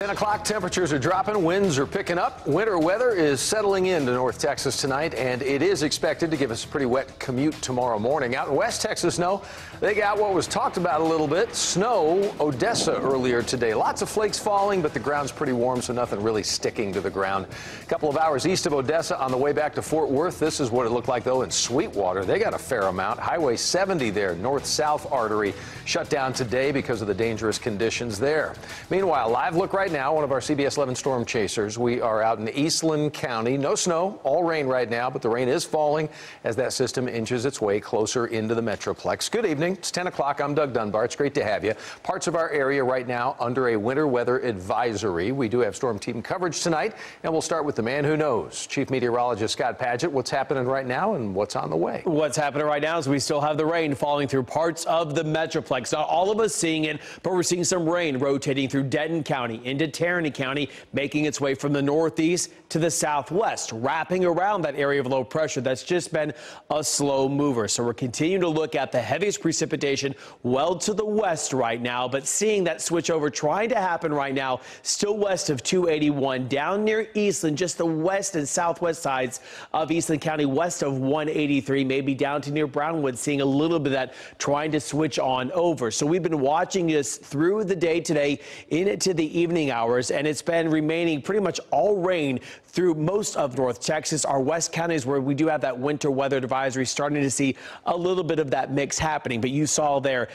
10 o'clock, temperatures are dropping, winds are picking up. Winter weather is settling into North Texas tonight, and it is expected to give us a pretty wet commute tomorrow morning. Out in West Texas, no, they got what was talked about a little bit, snow, Odessa earlier today. Lots of flakes falling, but the ground's pretty warm, so nothing really sticking to the ground. A couple of hours east of Odessa on the way back to Fort Worth. This is what it looked like, though, in Sweetwater. They got a fair amount. Highway 70 there, north-south artery, shut down today because of the dangerous conditions there. Meanwhile, live look right now, one of our CBS 11 storm chasers. We are out in Eastland County. No snow, all rain right now, but the rain is falling as that system inches its way closer into the Metroplex. Good evening. It's 10 o'clock. I'm Doug Dunbar. It's great to have you. Parts of our area right now under a winter weather advisory. We do have storm team coverage tonight, and we'll start with the man who knows. Chief Meteorologist Scott Padgett. What's happening right now and what's on the way? What's happening right now is we still have the rain falling through parts of the Metroplex. Not all of us seeing it, but we're seeing some rain rotating through Denton County into Tarrant County, making its way from the northeast to the southwest, wrapping around that area of low pressure that's just been a slow mover. So we're continuing to look at the heaviest precipitation well to the west right now, but seeing that switch over trying to happen right now, still west of 281, down near Eastland, just the west and southwest sides of Eastland County, west of 183, maybe down to near Brownwood, seeing a little bit of that trying to switch on over. So we've been watching this through the day today into the evening hours, and it's been remaining pretty much all rain through most of North Texas. Our west counties where we do have that winter weather advisory, starting to see a little bit of that mix happening. But you saw there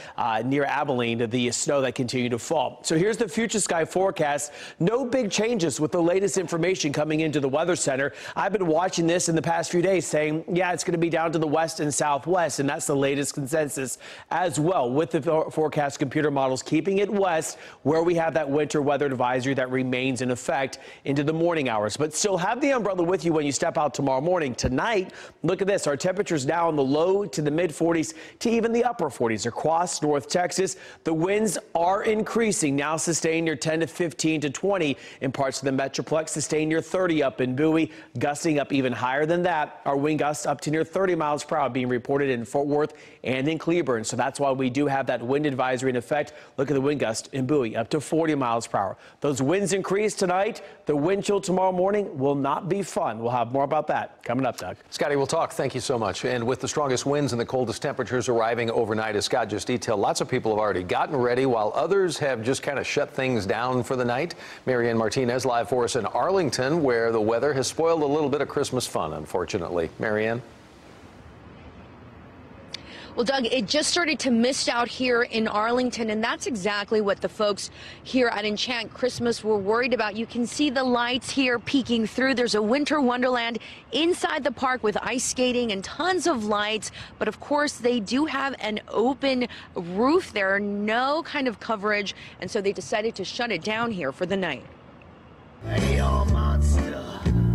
near Abilene the snow that continued to fall. So here's the future sky forecast. No big changes with the latest information coming into the Weather Center. I've been watching this in the past few days saying, yeah, it's going to be down to the west and southwest, and that's the latest consensus as well, with the forecast computer models keeping it west where we have that winter weather advisory that remains in effect into the morning hours. But still have the umbrella with you when you step out tomorrow morning. Tonight, look at this. Our temperatures now in the low to the mid 40s to even the upper 40s across North Texas. The winds are increasing, now sustained near 10 to 15 to 20 in parts of the Metroplex, sustained near 30 up in Bowie, gusting up even higher than that. Our wind gusts up to near 30 miles per hour being reported in Fort Worth and in Cleburne. So that's why we do have that wind advisory in effect. Look at the wind gust in Bowie, up to 40 miles per hour. Those winds increase tonight. The wind chill tomorrow morning will not be fun. We'll have more about that coming up, Doug. Scotty, we'll talk. Thank you so much. And with the strongest winds and the coldest temperatures arriving overnight, as Scott just detailed, lots of people have already gotten ready while others have just kind of shut things down for the night. Marianne Martinez live for us in Arlington, where the weather has spoiled a little bit of Christmas fun, unfortunately. Marianne? Well, Doug, it just started to mist out here in Arlington, and that's exactly what the folks here at Enchant Christmas were worried about. You can see the lights here peeking through. There's a winter wonderland inside the park with ice skating and tons of lights. But of course, they do have an open roof there, no kind of coverage. And so they decided to shut it down here for the night. Hey, old monster,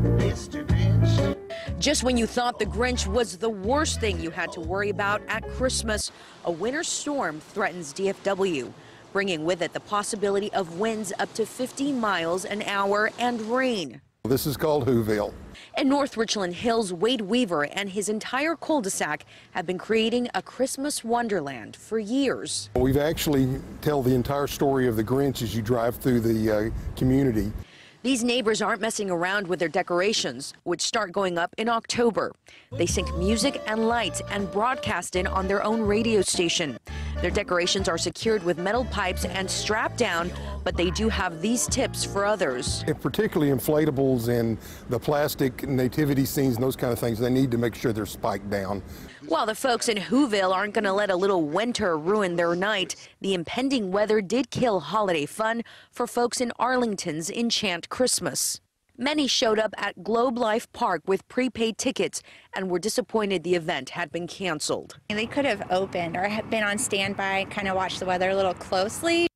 Mr. Grinch. Just when you thought the Grinch was the worst thing you had to worry about at Christmas, a winter storm threatens DFW, bringing with it the possibility of winds up to 50 miles an hour and rain. This is called Whoville. In North Richland Hills, Wade Weaver and his entire cul-de-sac have been creating a Christmas wonderland for years. We've actually tell the entire story of the Grinch as you drive through the community. These neighbors aren't messing around with their decorations, which start going up in October. They sync music and lights and broadcast it on their own radio station. Their decorations are secured with metal pipes and strapped down, but they do have these tips for others. Particularly inflatables and the plastic nativity scenes and those kind of things, they need to make sure they're spiked down. While the folks in Whoville aren't going to let a little winter ruin their night, the impending weather did kill holiday fun for folks in Arlington's Enchant Christmas. Many showed up at Globe Life Park with prepaid tickets and were disappointed the event had been canceled. They could have opened or have been on standby, kind of watched the weather a little closely.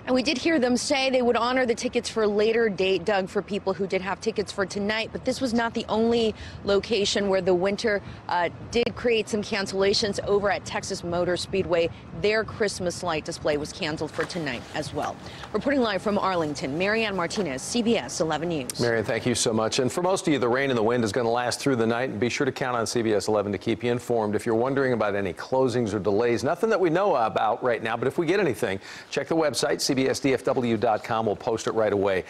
And we did hear them say they would honor the tickets for a later date, Doug, for people who did have tickets for tonight. But this was not the only location where the winter did create some cancellations. Over at Texas Motor Speedway, their Christmas light display was canceled for tonight as well. Reporting live from Arlington, Marianne Martinez, CBS 11 News. Marianne, thank you so much. And for most of you, the rain and the wind is going to last through the night. And be sure to count on CBS 11 to keep you informed. If you're wondering about any closings or delays, nothing that we know about right now, but if we get anything, check the website, cbsdfw.com. We'll post it right away.